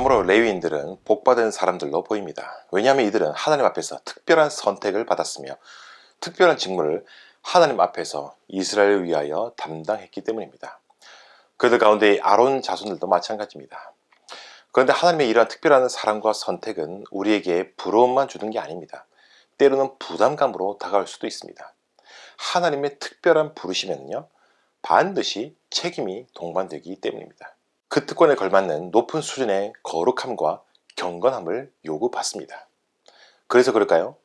참으로 레위인들은 복받은 사람들로 보입니다. 왜냐하면 이들은 하나님 앞에서 특별한 선택을 받았으며 특별한 직무를 하나님 앞에서 이스라엘을 위하여 담당했기 때문입니다. 그들 가운데 아론 자손들도 마찬가지입니다. 그런데 하나님의 이러한 특별한 사랑과 선택은 우리에게 부러움만 주는 게 아닙니다. 때로는 부담감으로 다가올 수도 있습니다. 하나님의 특별한 부르심에는요, 반드시 책임이 동반되기 때문입니다. 그 특권에 걸맞는 높은 수준의 거룩함과 경건함을 요구받습니다. 그래서 그럴까요?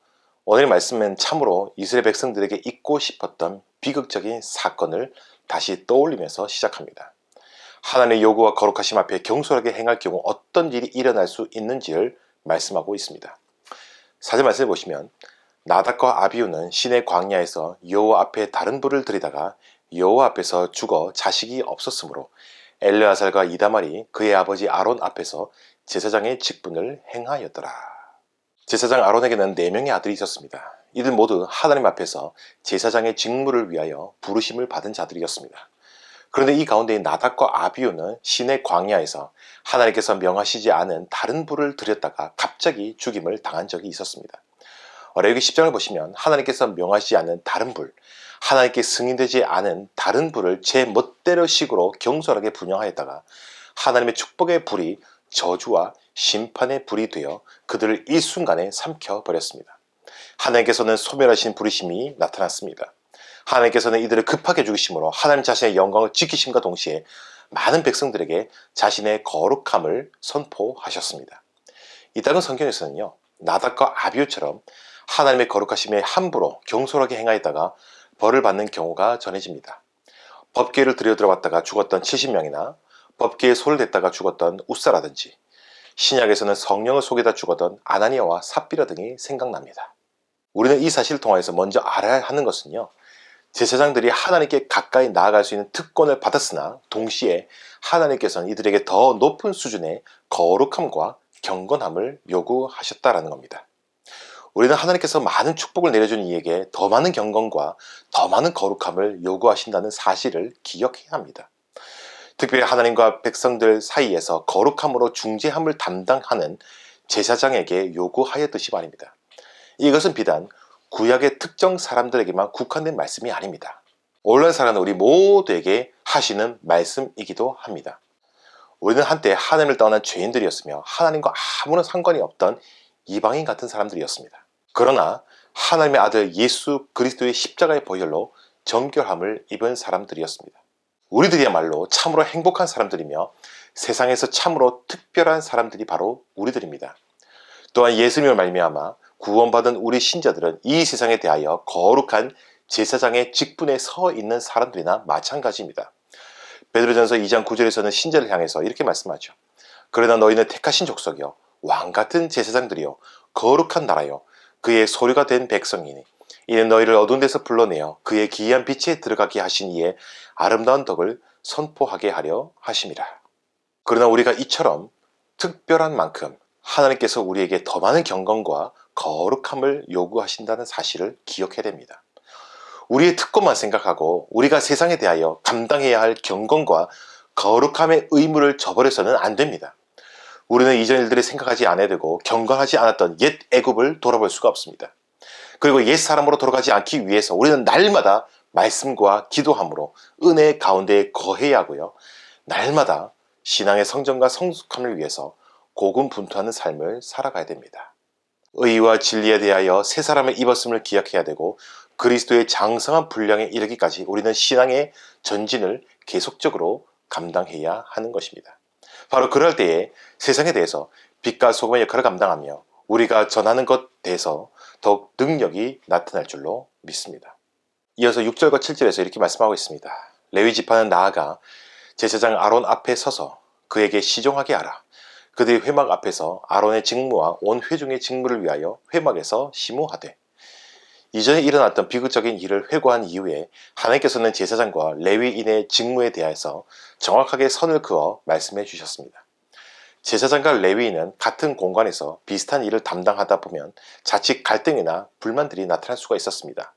오늘 말씀은 참으로 이스라엘 백성들에게 잊고 싶었던 비극적인 사건을 다시 떠올리면서 시작합니다. 하나님의 요구와 거룩하심 앞에 경솔하게 행할 경우 어떤 일이 일어날 수 있는지를 말씀하고 있습니다. 4절 말씀을 보시면 나답과 아비후는 시내 광야에서 여호와 앞에 다른 불을 들이다가 여호와 앞에서 죽어 자식이 없었으므로 엘르아살과 이다말이 그의 아버지 아론 앞에서 제사장의 직분을 행하였더라. 제사장 아론에게는 4명의 아들이 있었습니다. 이들 모두 하나님 앞에서 제사장의 직무를 위하여 부르심을 받은 자들이었습니다. 그런데 이 가운데 나답과 아비후는 시내 광야에서 하나님께서 명하시지 않은 다른 불을 들였다가 갑자기 죽임을 당한 적이 있었습니다. 레위기 10장을 보시면 하나님께서 명하시지 않은 다른 불, 하나님께 승인되지 않은 다른 불을 제 멋대로 식으로 경솔하게 분양하였다가 하나님의 축복의 불이 저주와 심판의 불이 되어 그들을 일순간에 삼켜버렸습니다. 하나님께서는 소멸하신 부르심이 나타났습니다. 하나님께서는 이들을 급하게 죽이심으로 하나님 자신의 영광을 지키심과 동시에 많은 백성들에게 자신의 거룩함을 선포하셨습니다. 이 땅은 성경에서는요, 나답과 아비후처럼 하나님의 거룩하심에 함부로 경솔하게 행하였다가 벌을 받는 경우가 전해집니다. 법궤를 들여들어봤다가 죽었던 70명이나 법궤에 손을 댔다가 죽었던 웃사라든지, 신약에서는 성령을 속에다 죽었던 아나니아와 삽비라 등이 생각납니다. 우리는 이 사실을 통해서 먼저 알아야 하는 것은요, 제사장들이 하나님께 가까이 나아갈 수 있는 특권을 받았으나 동시에 하나님께서는 이들에게 더 높은 수준의 거룩함과 경건함을 요구하셨다라는 겁니다. 우리는 하나님께서 많은 축복을 내려준 이에게 더 많은 경건과 더 많은 거룩함을 요구하신다는 사실을 기억해야 합니다. 특별히 하나님과 백성들 사이에서 거룩함으로 중재함을 담당하는 제사장에게 요구하였듯이 말입니다. 이것은 비단 구약의 특정 사람들에게만 국한된 말씀이 아닙니다. 온라인 살아가는 우리 모두에게 하시는 말씀이기도 합니다. 우리는 한때 하나님을 떠난 죄인들이었으며 하나님과 아무런 상관이 없던 이방인 같은 사람들이었습니다. 그러나 하나님의 아들 예수 그리스도의 십자가의 보혈로 정결함을 입은 사람들이었습니다. 우리들이야말로 참으로 행복한 사람들이며 세상에서 참으로 특별한 사람들이 바로 우리들입니다. 또한 예수님을 말미암아 구원받은 우리 신자들은 이 세상에 대하여 거룩한 제사장의 직분에 서 있는 사람들이나 마찬가지입니다. 베드로전서 2장 9절에서는 신자를 향해서 이렇게 말씀하죠. 그러나 너희는 택하신 족속이요 왕같은 제사장들이요 거룩한 나라요 그의 소유가 된 백성이니 이는 너희를 어두운 데서 불러내어 그의 기이한 빛에 들어가게 하신 이의 아름다운 덕을 선포하게 하려 하심이라. 그러나 우리가 이처럼 특별한 만큼 하나님께서 우리에게 더 많은 경건과 거룩함을 요구하신다는 사실을 기억해야 됩니다. 우리의 특권만 생각하고 우리가 세상에 대하여 감당해야 할 경건과 거룩함의 의무를 저버려서는 안 됩니다. 우리는 이전 일들을 생각하지 않아야 되고 경건하지 않았던 옛 애굽을 돌아볼 수가 없습니다. 그리고 옛 사람으로 돌아가지 않기 위해서 우리는 날마다 말씀과 기도함으로 은혜 가운데 거해야 하고요. 날마다 신앙의 성전과 성숙함을 위해서 고군분투하는 삶을 살아가야 됩니다. 의와 진리에 대하여 새 사람을 입었음을 기억해야 되고 그리스도의 장성한 분량에 이르기까지 우리는 신앙의 전진을 계속적으로 감당해야 하는 것입니다. 바로 그럴 때에 세상에 대해서 빛과 소금의 역할을 감당하며 우리가 전하는 것에 대해서 더욱 능력이 나타날 줄로 믿습니다. 이어서 6절과 7절에서 이렇게 말씀하고 있습니다. 레위 지파는 나아가 제사장 아론 앞에 서서 그에게 시종하게 하라. 그들이 회막 앞에서 아론의 직무와 온 회중의 직무를 위하여 회막에서 시무하되. 이전에 일어났던 비극적인 일을 회고한 이후에 하나님께서는 제사장과 레위인의 직무에 대해서 정확하게 선을 그어 말씀해 주셨습니다. 제사장과 레위인은 같은 공간에서 비슷한 일을 담당하다 보면 자칫 갈등이나 불만들이 나타날 수가 있었습니다.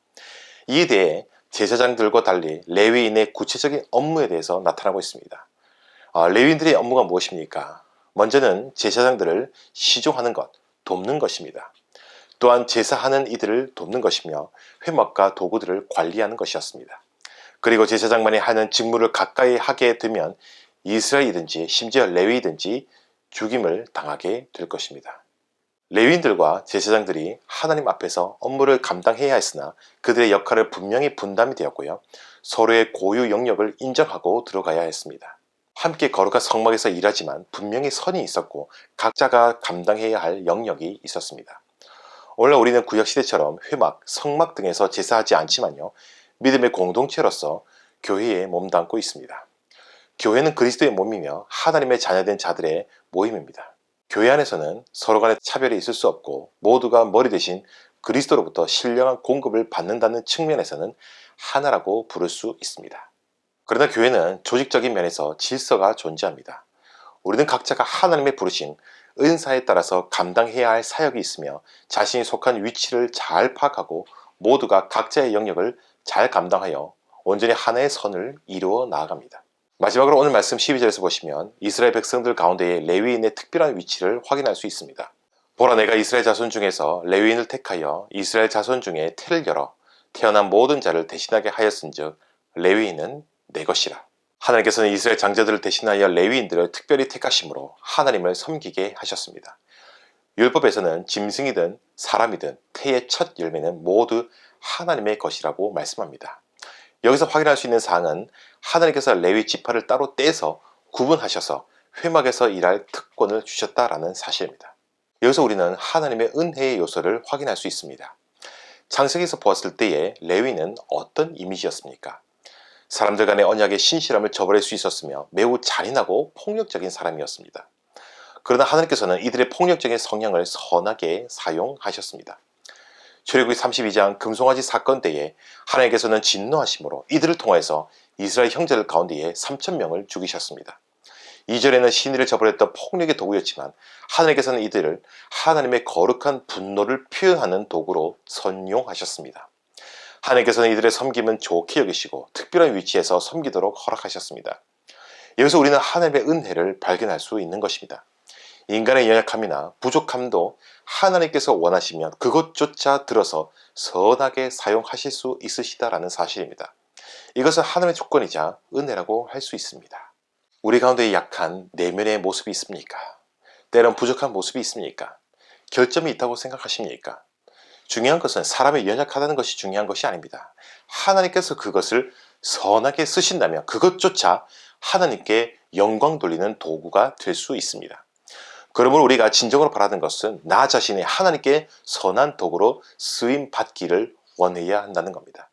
이에 대해 제사장들과 달리 레위인의 구체적인 업무에 대해서 나타나고 있습니다. 레위인들의 업무가 무엇입니까? 먼저는 제사장들을 시종하는 것, 돕는 것입니다. 또한 제사하는 이들을 돕는 것이며 회막과 도구들을 관리하는 것이었습니다. 그리고 제사장만이 하는 직무를 가까이 하게 되면 이스라엘이든지 심지어 레위이든지 죽임을 당하게 될 것입니다. 레위인들과 제사장들이 하나님 앞에서 업무를 감당해야 했으나 그들의 역할을 분명히 분담이 되었고요. 서로의 고유 영역을 인정하고 들어가야 했습니다. 함께 거룩한 성막에서 일하지만 분명히 선이 있었고 각자가 감당해야 할 영역이 있었습니다. 오늘 우리는 구약시대처럼 회막, 성막 등에서 제사하지 않지만요. 믿음의 공동체로서 교회에 몸담고 있습니다. 교회는 그리스도의 몸이며 하나님의 자녀된 자들의 모임입니다. 교회 안에서는 서로 간에 차별이 있을 수 없고 모두가 머리 대신 그리스도로부터 신령한 공급을 받는다는 측면에서는 하나라고 부를 수 있습니다. 그러나 교회는 조직적인 면에서 질서가 존재합니다. 우리는 각자가 하나님의 부르신 은사에 따라서 감당해야 할 사역이 있으며 자신이 속한 위치를 잘 파악하고 모두가 각자의 영역을 잘 감당하여 온전히 하나의 선을 이루어 나아갑니다. 마지막으로 오늘 말씀 12절에서 보시면 이스라엘 백성들 가운데에 레위인의 특별한 위치를 확인할 수 있습니다. 보라, 내가 이스라엘 자손 중에서 레위인을 택하여 이스라엘 자손 중에 태를 열어 태어난 모든 자를 대신하게 하였은즉 레위인은 내 것이라. 하나님께서는 이스라엘 장자들을 대신하여 레위인들을 특별히 택하심으로 하나님을 섬기게 하셨습니다. 율법에서는 짐승이든 사람이든 태의 첫 열매는 모두 하나님의 것이라고 말씀합니다. 여기서 확인할 수 있는 사항은 하나님께서 레위 지파를 따로 떼서 구분하셔서 회막에서 일할 특권을 주셨다라는 사실입니다. 여기서 우리는 하나님의 은혜의 요소를 확인할 수 있습니다. 창세기에서 보았을 때의 레위는 어떤 이미지였습니까? 사람들 간의 언약의 신실함을 저버릴 수 있었으며 매우 잔인하고 폭력적인 사람이었습니다. 그러나 하나님께서는 이들의 폭력적인 성향을 선하게 사용하셨습니다. 출애굽기 32장 금송아지 사건 때에 하나님께서는 진노하심으로 이들을 통해서 이스라엘 형제들 가운데에 3,000명을 죽이셨습니다. 2절에는 신의를 저버렸던 폭력의 도구였지만 하나님께서는 이들을 하나님의 거룩한 분노를 표현하는 도구로 선용하셨습니다. 하나님께서는 이들의 섬김은 좋게 여기시고 특별한 위치에서 섬기도록 허락하셨습니다. 여기서 우리는 하나님의 은혜를 발견할 수 있는 것입니다. 인간의 연약함이나 부족함도 하나님께서 원하시면 그것조차 들어서 선하게 사용하실 수 있으시다라는 사실입니다. 이것은 하나님의 조건이자 은혜라고 할 수 있습니다. 우리 가운데 약한 내면의 모습이 있습니까? 때론 부족한 모습이 있습니까? 결점이 있다고 생각하십니까? 중요한 것은 사람이 연약하다는 것이 중요한 것이 아닙니다. 하나님께서 그것을 선하게 쓰신다면 그것조차 하나님께 영광 돌리는 도구가 될 수 있습니다. 그러므로 우리가 진정으로 바라는 것은 나 자신이 하나님께 선한 도구로 쓰임 받기를 원해야 한다는 겁니다.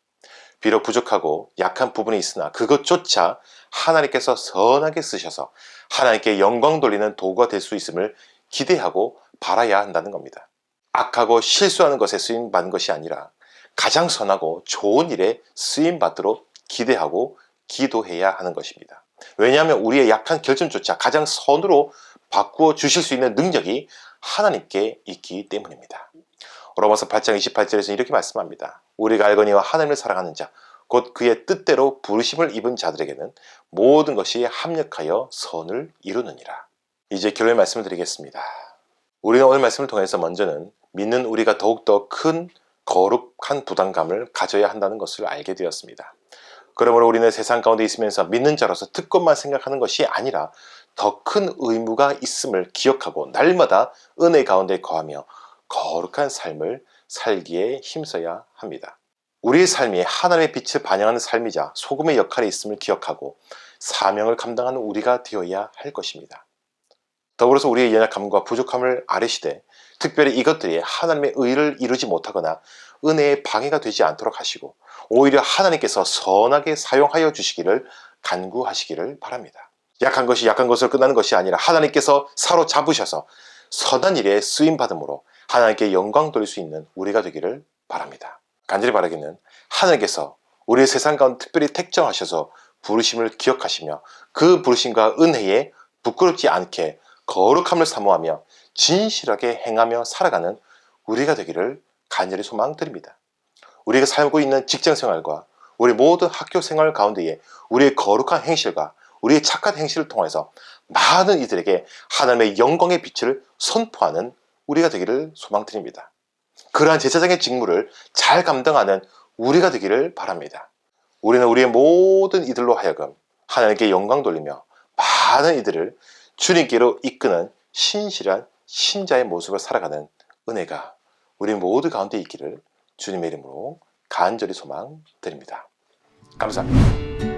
비록 부족하고 약한 부분이 있으나 그것조차 하나님께서 선하게 쓰셔서 하나님께 영광 돌리는 도구가 될 수 있음을 기대하고 바라야 한다는 겁니다. 악하고 실수하는 것에 쓰임받는 것이 아니라 가장 선하고 좋은 일에 쓰임받도록 기대하고 기도해야 하는 것입니다. 왜냐하면 우리의 약한 결점조차 가장 선으로 바꾸어 주실 수 있는 능력이 하나님께 있기 때문입니다. 로마서 8장 28절에서 이렇게 말씀합니다. 우리가 알거니와 하나님을 사랑하는 자, 곧 그의 뜻대로 부르심을 입은 자들에게는 모든 것이 합력하여 선을 이루느니라. 이제 결론의 말씀을 드리겠습니다. 우리는 오늘 말씀을 통해서 먼저는 믿는 우리가 더욱더 큰 거룩한 부담감을 가져야 한다는 것을 알게 되었습니다. 그러므로 우리는 세상 가운데 있으면서 믿는 자로서 특권만 생각하는 것이 아니라 더 큰 의무가 있음을 기억하고 날마다 은혜 가운데 거하며 거룩한 삶을 살기에 힘써야 합니다. 우리의 삶이 하나님의 빛을 반영하는 삶이자 소금의 역할이 있음을 기억하고 사명을 감당하는 우리가 되어야 할 것입니다. 더불어서 우리의 연약함과 부족함을 아뢰시되 특별히 이것들이 하나님의 의를 이루지 못하거나 은혜의 방해가 되지 않도록 하시고 오히려 하나님께서 선하게 사용하여 주시기를 간구하시기를 바랍니다. 약한 것이 약한 것으로 끝나는 것이 아니라 하나님께서 사로잡으셔서 선한 일에 쓰임받음으로 하나님께 영광 돌릴 수 있는 우리가 되기를 바랍니다. 간절히 바라기는 하나님께서 우리의 세상 가운데 특별히 택정하셔서 부르심을 기억하시며 그 부르심과 은혜에 부끄럽지 않게 거룩함을 사모하며 진실하게 행하며 살아가는 우리가 되기를 간절히 소망드립니다. 우리가 살고 있는 직장생활과 우리 모든 학교생활 가운데에 우리의 거룩한 행실과 우리의 착한 행실을 통해서 많은 이들에게 하나님의 영광의 빛을 선포하는 우리가 되기를 소망드립니다. 그러한 제사장의 직무를 잘 감당하는 우리가 되기를 바랍니다. 우리는 우리의 모든 이들로 하여금 하나님께 영광 돌리며 많은 이들을 주님께로 이끄는 신실한 신자의 모습을 살아가는 은혜가 우리 모두 가운데 있기를 주님의 이름으로 간절히 소망드립니다. 감사합니다.